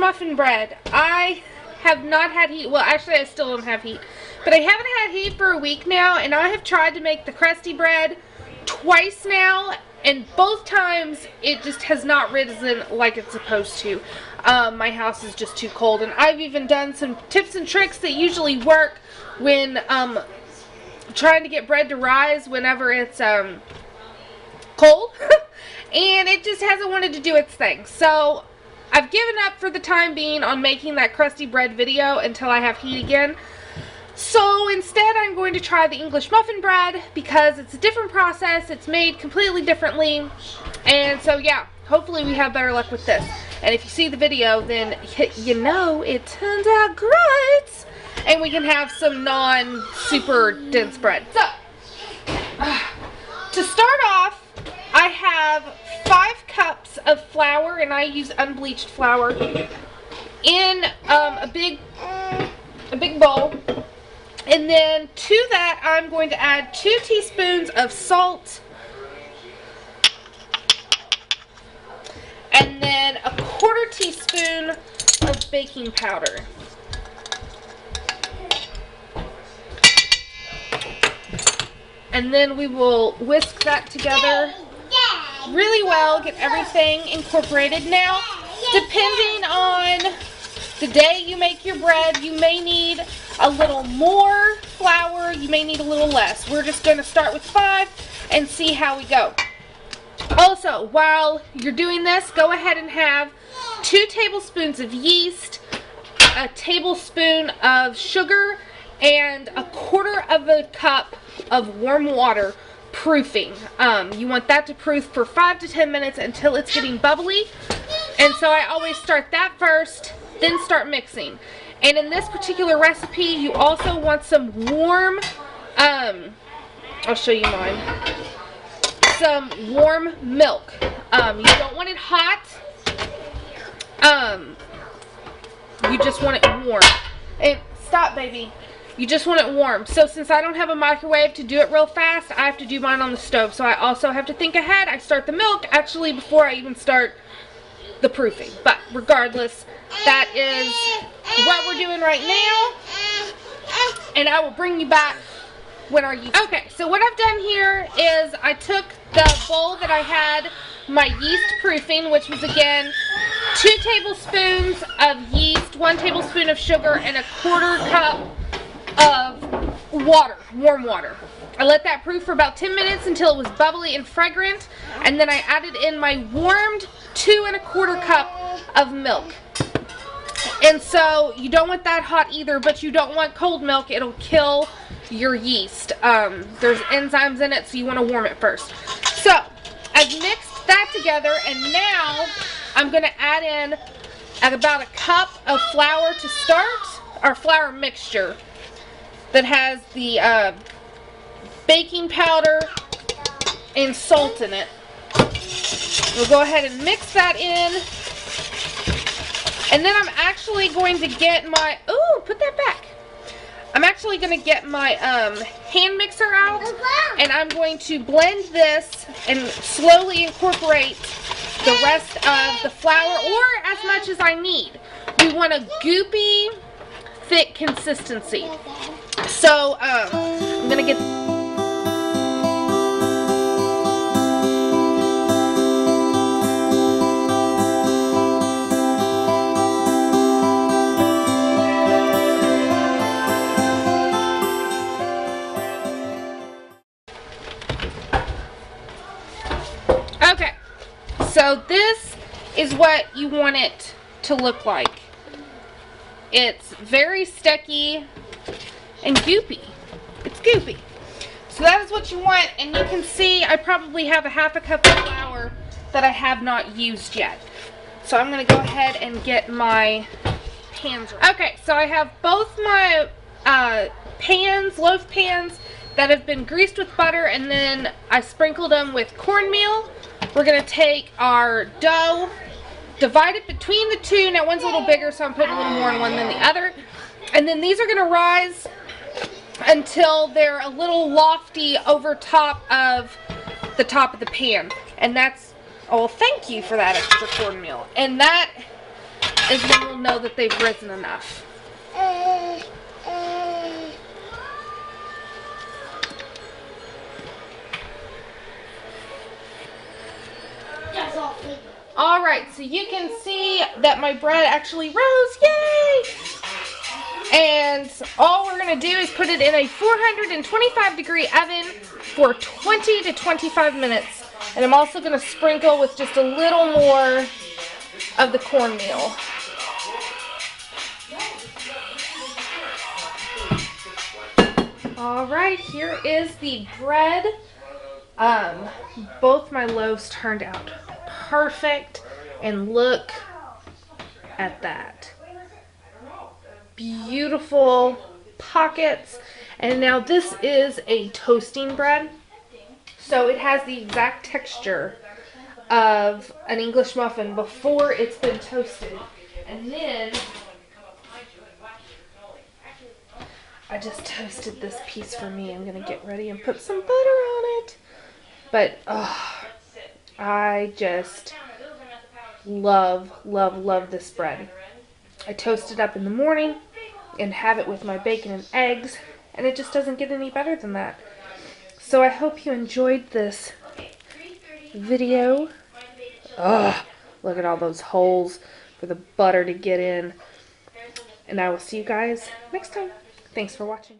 muffin bread. I have not had heat. Well, actually, I still don't have heat. But I haven't had heat for a week now, and I have tried to make the crusty bread twice now, and both times it just has not risen like it's supposed to. My house is just too cold, and I've even done some tips and tricks that usually work when trying to get bread to rise whenever it's cold, and it just hasn't wanted to do its thing. So I've given up for the time being on making that crusty bread video until I have heat again. So instead I'm going to try the English muffin bread because it's a different process. It's made completely differently. And so yeah, hopefully we have better luck with this. And if you see the video, then you know it turned out great. And we can have some non-super dense bread. So, to start off, I have 5 cups of flour, and I use unbleached flour, in a big bowl. And then to that, I'm going to add 2 teaspoons of salt, and then a 1/4 teaspoon of baking powder. And then we will whisk that together really well, get everything incorporated. Now, depending on the day you make your bread, you may need a little more flour, you may need a little less. We're just going to start with 5 and see how we go. Also, while you're doing this, go ahead and have 2 tablespoons of yeast, a tablespoon of sugar, and a 1/4 cup of warm water proofing. You want that to proof for 5 to 10 minutes until it's getting bubbly. And so I always start that first, then start mixing. And in this particular recipe, you also want some warm, I'll show you mine, some warm milk. You don't want it hot, you just want it warm. And stop, baby. You just want it warm. So since I don't have a microwave to do it real fast, I have to do mine on the stove. So I also have to think ahead. I start the milk actually before I even start the proofing. But regardless, that is what we're doing right now. And I will bring you back when our yeast. Okay, so what I've done here is I took the bowl that I had my yeast proofing, which was again 2 tablespoons of yeast, 1 tablespoon of sugar, and a 1/4 cup of water, warm water. I let that proof for about 10 minutes until it was bubbly and fragrant, and then I added in my warmed 2 1/4 cup of milk. And so you don't want that hot either, but you don't want cold milk. It'll kill your yeast. There's enzymes in it, so you want to warm it first. So I've mixed that together, and now I'm going to add in about 1 cup of flour to start, our flour mixture that has the baking powder and salt in it. We'll go ahead and mix that in. And then I'm actually going to get my, ooh, put that back. I'm actually going to get my hand mixer out, and I'm going to blend this and slowly incorporate the rest of the flour, or as much as I need. We want a goopy, thick consistency. So I'm going to get... Okay, so this is what you want it to look like. It's very sticky and goopy. It's goopy. So that is what you want, and you can see I probably have 1/2 cup of flour that I have not used yet. So I'm going to go ahead and get my pans ready. Okay, so I have both my pans, loaf pans, that have been greased with butter, and then I sprinkled them with cornmeal. We're going to take our dough, divide it between the two. Now one's a little bigger, so I'm putting a little more in one than the other. And then these are going to rise until they're a little lofty over top of the pan. And that's, oh, thank you for that extra cornmeal. And that is when we'll know that they've risen enough. Alright, so you can see that my bread actually rose. Yay! And all we're going to do is put it in a 425-degree oven for 20 to 25 minutes. And I'm also going to sprinkle with just a little more of the cornmeal. Alright, here is the bread. Both my loaves turned out perfect, and look at that. Beautiful pockets. And now this is a toasting bread, so it has the exact texture of an English muffin before it's been toasted. And then I just toasted this piece for me. I'm gonna get ready and put some butter on it. But I just love, love, love this bread. I toast it up in the morning and have it with my bacon and eggs, and it just doesn't get any better than that. So I hope you enjoyed this video. Look at all those holes for the butter to get in. And I will see you guys next time. Thanks for watching.